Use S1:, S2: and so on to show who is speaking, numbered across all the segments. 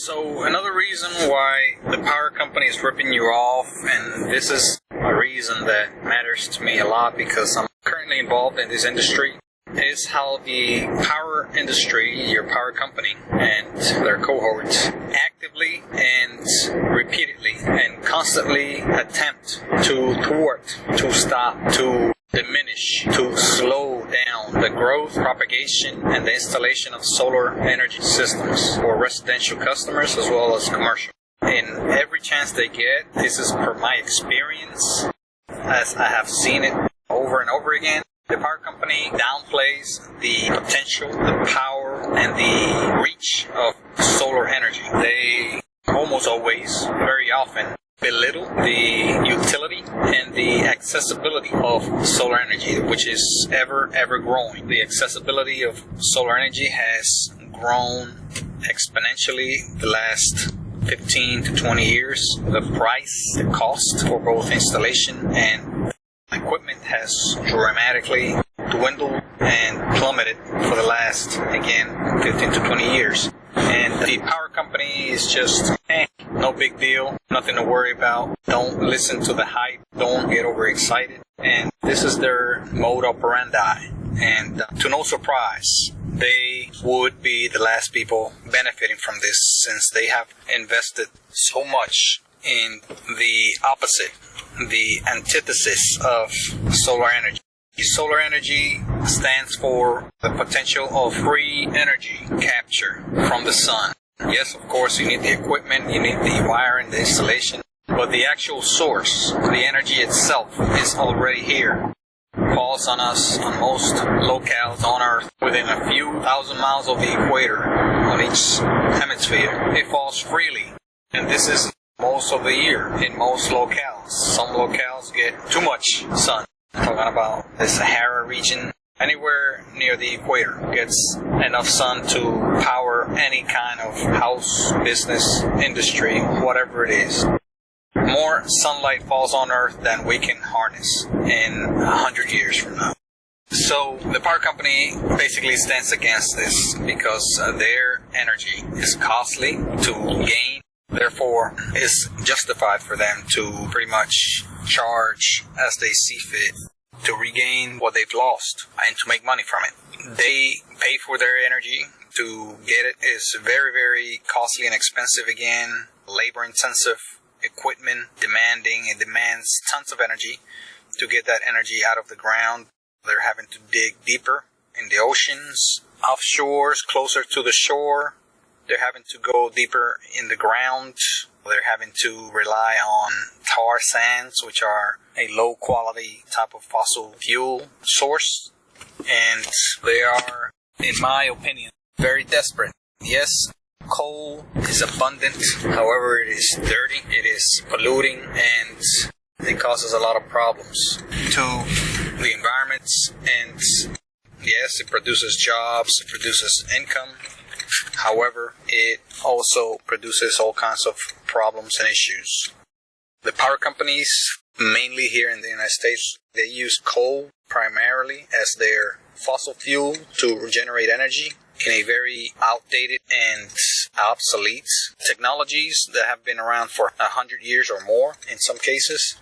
S1: So another reason why the power company is ripping you off, and this is a reason that matters to me a lot because I'm currently involved in this industry, is how the power industry, your power company, and their cohorts actively and repeatedly and constantly attempt to thwart, to stop, to diminish, to slow down the growth, propagation, and the installation of solar energy systems for residential customers as well as commercial. In every chance they get, this is per my experience, as I have seen it over and over again, the power company downplays the potential, the power, and the reach of solar energy. They almost always, very often, belittle the utility and the accessibility of solar energy, which is ever growing. The accessibility of solar energy has grown exponentially the last 15 to 20 years. The price, the cost for both installation and equipment has dramatically dwindled and plummeted for the last, again, 15 to 20 years. And the power company is just, no big deal, nothing to worry about. Don't listen to the hype, don't get overexcited. And this is their mode operandi. And to no surprise, they would be the last people benefiting from this since they have invested so much in the opposite, the antithesis of solar energy. Solar energy stands for the potential of free energy capture from the sun. Yes, of course, you need the equipment, you need the wiring, the installation, but the actual source, the energy itself, is already here. Falls on us on most locales on Earth within a few thousand miles of the equator on each hemisphere. It falls freely, and this is most of the year in most locales. Some locales get too much sun. I'm talking about the Sahara region. Anywhere near the equator gets enough sun to power any kind of house, business, industry, whatever it is. More sunlight falls on Earth than we can harness in 100 years from now. So the power company basically stands against this because their energy is costly to gain. Therefore, it's justified for them to pretty much charge as they see fit to regain what they've lost and to make money from it. They pay for their energy. To get it is very costly and expensive again, labor-intensive, equipment demanding. It demands tons of energy to get that energy out of the ground. They're having to dig deeper in the oceans, offshores, closer to the shore. They're having to go deeper in the ground. They're having to rely on tar sands, which are a low-quality type of fossil fuel source. And they are, in my opinion, very desperate. Yes, coal is abundant. However, it is dirty, it is polluting, and it causes a lot of problems to the environment. And yes, it produces jobs, it produces income. However, it also produces all kinds of problems and issues. The power companies, mainly here in the United States, they use coal primarily as their fossil fuel to regenerate energy in a very outdated and obsolete technologies that have been around for 100 years or more in some cases,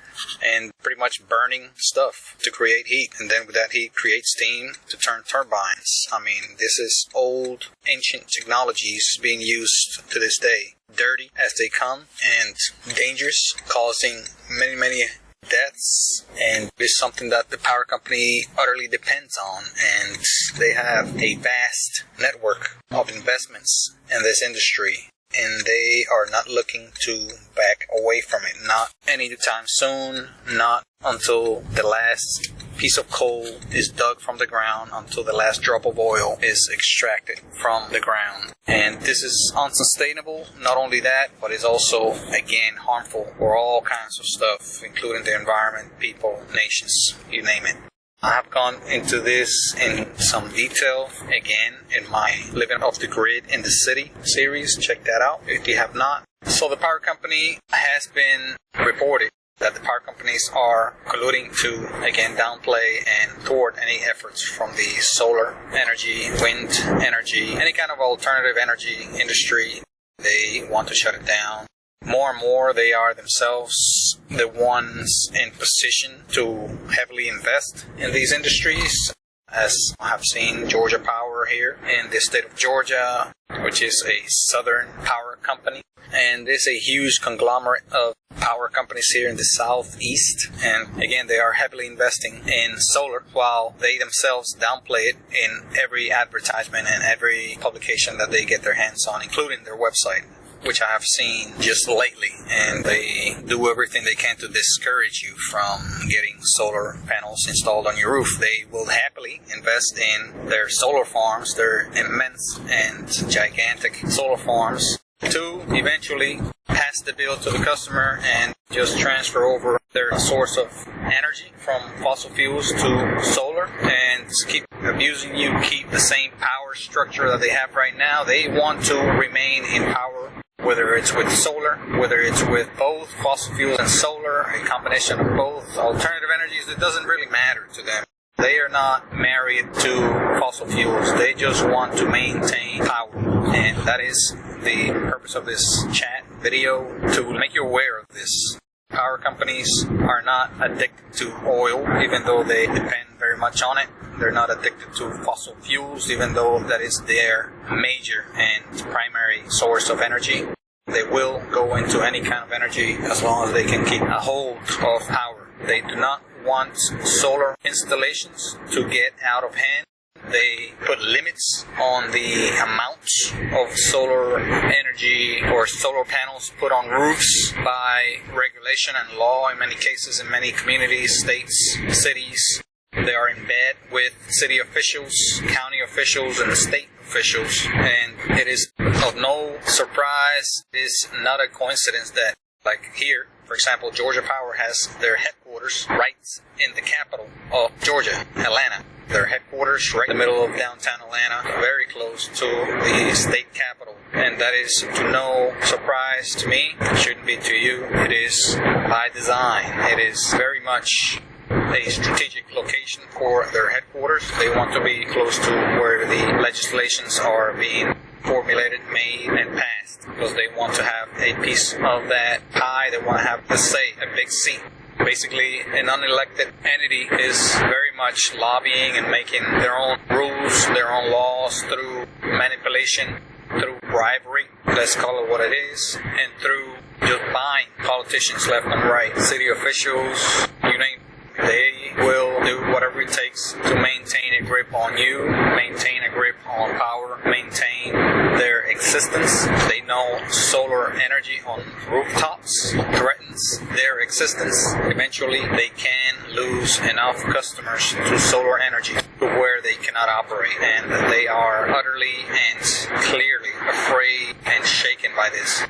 S1: and pretty much burning stuff to create heat, and then with that heat create steam to turn turbines. I mean, this is old, ancient technologies being used to this day. Dirty as they come and dangerous, causing many deaths, and it's something that the power company utterly depends on, and they have a vast network of investments in this industry, and they are not looking to back away from it. Not anytime soon, not until the last piece of coal is dug from the ground, until the last drop of oil is extracted from the ground. And this is unsustainable. Not only that, but it's also, again, harmful for all kinds of stuff, including the environment, people, nations, you name it. I have gone into this in some detail, again, in my Living Off the Grid in the City series. Check that out if you have not. So the power company has been reported that the power companies are colluding to, again, downplay and thwart any efforts from the solar energy, wind energy, any kind of alternative energy industry They want to shut it down. More and more, they are themselves the ones in position to heavily invest in these industries. As I have seen Georgia Power here in the state of Georgia, which is a southern power company. And there's a huge conglomerate of power companies here in the southeast. And again, they are heavily investing in solar while they themselves downplay it in every advertisement and every publication that they get their hands on, including their website, which I have seen just lately, and they do everything they can to discourage you from getting solar panels installed on your roof. They will happily invest in their solar farms, their immense and gigantic solar farms, to eventually pass the bill to the customer and just transfer over their source of energy from fossil fuels to solar and keep abusing you, keep the same power structure that they have right now. They want to remain in power, whether it's with solar, whether it's with both fossil fuels and solar, a combination of both alternative energies. It doesn't really matter to them. They are not married to fossil fuels. They just want to maintain power. And that is the purpose of this chat video, to make you aware of this. Power companies are not addicted to oil, even though they depend very much on it. They're not addicted to fossil fuels, even though that is their major and primary source of energy. They will go into any kind of energy as long as they can keep a hold of power. They do not want solar installations to get out of hand. They put limits on the amount of solar energy or solar panels put on roofs by regulation and law in many cases, in many communities, states, cities. They are in bed with city officials, county officials, and state officials. And it is of no surprise, it is not a coincidence that, like here, for example, Georgia Power has their headquarters right in the capital of Georgia, Atlanta. Their headquarters right in the middle of downtown Atlanta, very close to the state capital. And that is to no surprise to me. It shouldn't be to you. It is by design. It is very much a strategic location for their headquarters. They want to be close to where the legislations are being formulated, made, and passed, because they want to have a piece of that pie. They want to have a say, a big seat. Basically, an unelected entity is very much lobbying and making their own rules, their own laws through manipulation, through bribery, let's call it what it is, and through just buying politicians left and right, city officials, you name it. They will do whatever it takes to maintain a grip on you, maintain a grip on power, maintain their existence. They know solar energy on rooftops threatens their existence. Eventually, they can lose enough customers to solar energy to where they cannot operate. And they are utterly and clearly afraid and shaken by this.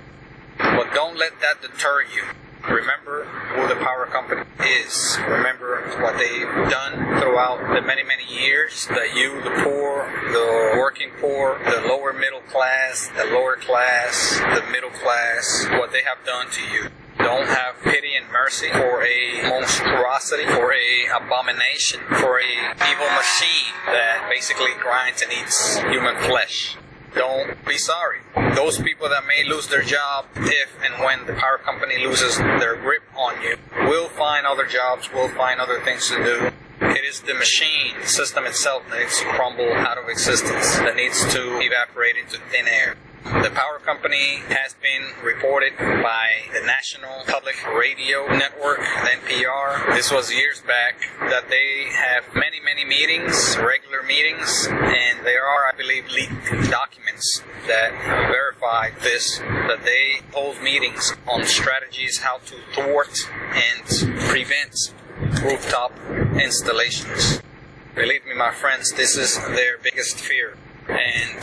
S1: But don't let that deter you. Remember who the power company is. Remember what they've done throughout the many, many years that you, the poor, the working poor, the lower middle class, the lower class, the middle class, what they have done to you. Don't have pity and mercy for a monstrosity, for a abomination, for a evil machine that basically grinds and eats human flesh. Don't be sorry. Those people that may lose their job if and when the power company loses their grip on you will find other jobs, will find other things to do. It is the machine, the system itself that needs to crumble out of existence, that needs to evaporate into thin air. The power company has been reported by the National Public Radio Network, NPR. This was years back, that they have many, many meetings, regular meetings, and there are, I believe, leaked documents that verify this, that they hold meetings on strategies how to thwart and prevent rooftop installations. Believe me, my friends, this is their biggest fear. And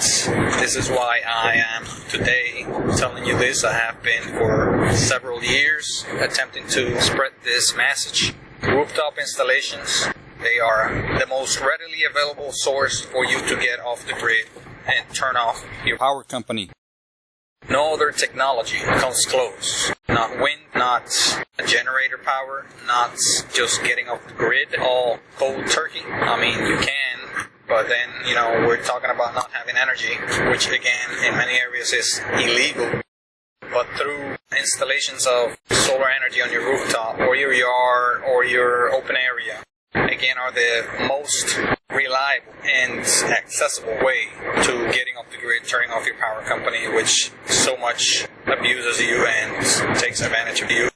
S1: this is why I am today telling you this. I have been for several years attempting to spread this message. Rooftop installations, they are the most readily available source for you to get off the grid and turn off your power company. No other technology comes close. Not wind, not generator power, not just getting off the grid, all cold turkey. I mean, you can But then, we're talking about not having energy, which again, in many areas is illegal. But through installations of solar energy on your rooftop or your yard or your open area, again, are the most reliable and accessible way to getting off the grid, turning off your power company, which so much abuses you and takes advantage of you.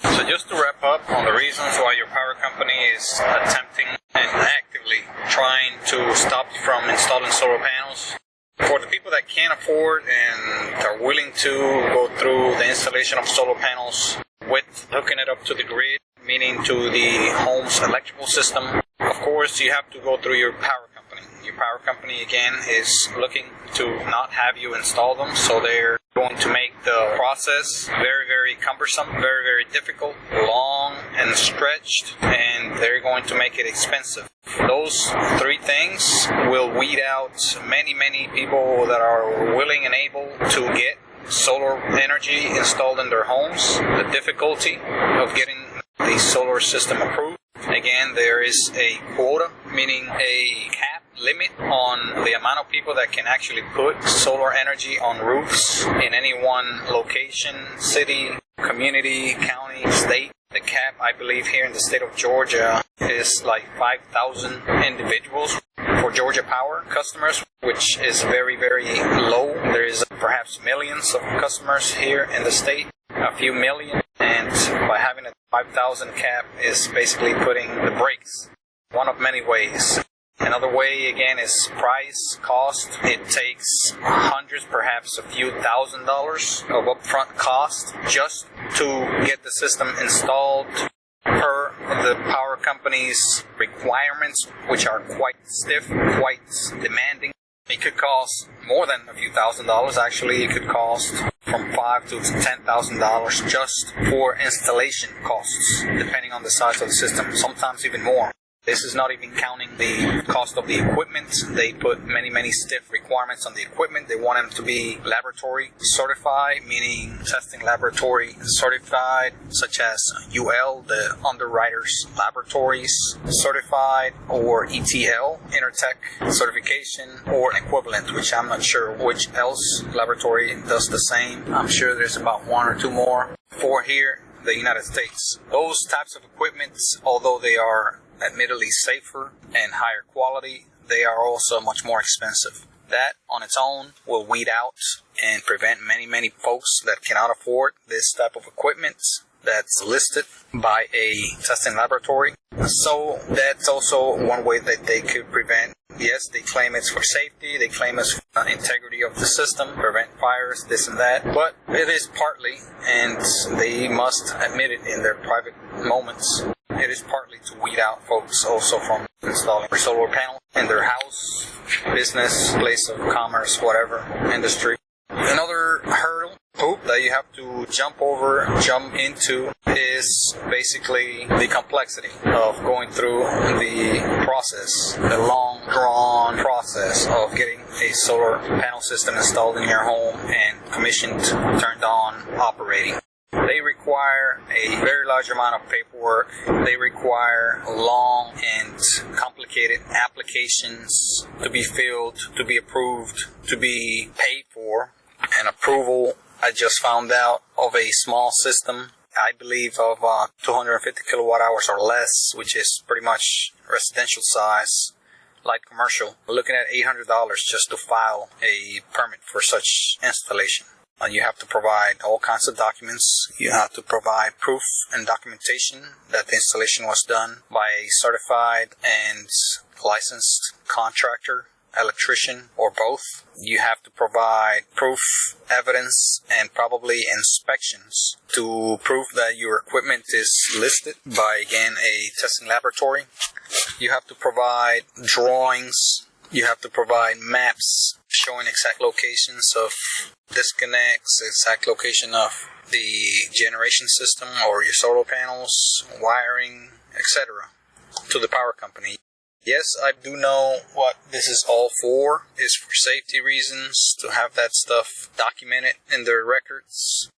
S1: So just to wrap up on the reasons why your power company is attempting and actively trying to stop you from installing solar panels, for the people that can't afford and are willing to go through the installation of solar panels with hooking it up to the grid, meaning to the home's electrical system, of course you have to go through your power company. Your power company, again, is looking to not have you install them, so they're going to make the process very, very cumbersome, very, very difficult, long and stretched, and they're going to make it expensive. Those three things will weed out many, many people that are willing and able to get solar energy installed in their homes. The difficulty of getting the solar system approved. Again, there is a quota, meaning a cap limit on the amount of people that can actually put solar energy on roofs in any one location, city, community, county, state. The cap, I believe, here in the state of Georgia is like 5,000 individuals for Georgia Power customers, which is very, very low. There is perhaps millions of customers here in the state, a few million, and by having a 5,000 cap is basically putting the brakes, one of many ways. Another way, again, is price, cost. It takes hundreds, perhaps a few $1,000s of upfront cost just to get the system installed per the power company's requirements, which are quite stiff, quite demanding. It could cost more than a few $1,000s. Actually, it could cost from $5,000 to $10,000 just for installation costs, depending on the size of the system, sometimes even more. This is not even counting the cost of the equipment. They put many, many stiff requirements on the equipment. They want them to be laboratory certified, meaning testing laboratory certified, such as UL, the Underwriters Laboratories certified, or ETL, Intertech certification, or an equivalent, which I'm not sure which else laboratory does the same. I'm sure there's about one or two more for here, the United States. Those types of equipments, although they are admittedly safer and higher quality, they are also much more expensive. That on its own will weed out and prevent many, many folks that cannot afford this type of equipment that's listed by a testing laboratory. So that's also one way that they could prevent. Yes, they claim it's for safety, they claim it's for integrity of the system, prevent fires, this and that, but it is partly, and they must admit it in their private moments, it is partly to weed out folks also from installing a solar panel in their house, business, place of commerce, whatever, industry. Another hoop that you have to jump into is basically the complexity of going through the process, the long drawn process of getting a solar panel system installed in your home and commissioned, turned on, operating. They require a very large amount of paperwork. They require long and complicated applications to be filled, to be approved, to be paid for. An approval, I just found out, of a small system, I believe of 250 kilowatt hours or less, which is pretty much residential size, light commercial. We're looking at $800 just to file a permit for such installation. You have to provide all kinds of documents. You have to provide proof and documentation that the installation was done by a certified and licensed contractor, electrician, or both. You have to provide proof, evidence, and probably inspections to prove that your equipment is listed by, again, a testing laboratory. You have to provide drawings. You have to provide maps showing exact locations of disconnects, exact location of the generation system or your solar panels, wiring, etc. to the power company. Yes, I do know what this is all for. It's for safety reasons, to have that stuff documented in their records.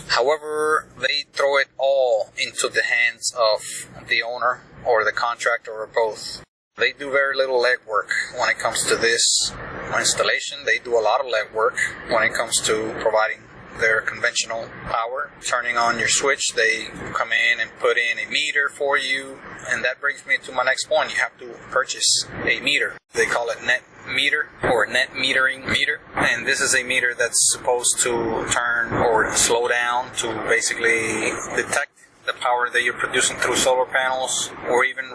S1: However, they throw it all into the hands of the owner or the contractor or both. They do very little legwork when it comes to this installation. They do a lot of legwork when it comes to providing their conventional power. Turning on your switch, they come in and put in a meter for you. And that brings me to my next point. You have to purchase a meter. They call it net meter or net metering meter. And this is a meter that's supposed to turn or slow down to basically detect the power that you're producing through solar panels, or even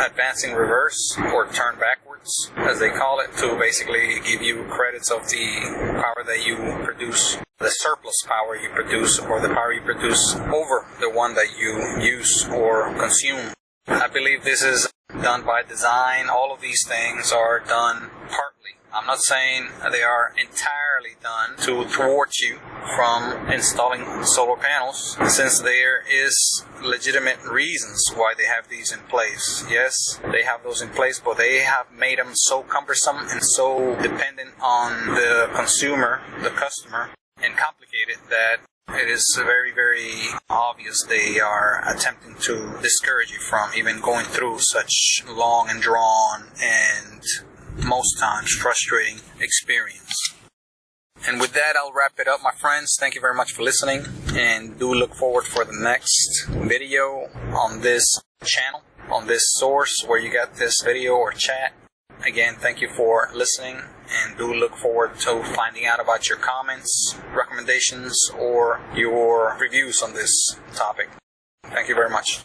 S1: advancing reverse, or turn backwards, as they call it, to basically give you credits of the power that you produce, the surplus power you produce, or the power you produce over the one that you use or consume. I believe this is done by design. All of these things are done partly. I'm not saying they are entirely done to thwart you from installing solar panels, since there is legitimate reasons why they have these in place. Yes, they have those in place, but they have made them so cumbersome and so dependent on the consumer, the customer, and complicated that it is very, very obvious they are attempting to discourage you from even going through such long and drawn and most times frustrating experience. And with that, I'll wrap it up, my friends. Thank you very much for listening, and do look forward for the next video on this channel, on this source where you got this video or chat. Again, thank you for listening, and do look forward to finding out about your comments, recommendations, or your reviews on this topic. Thank you very much.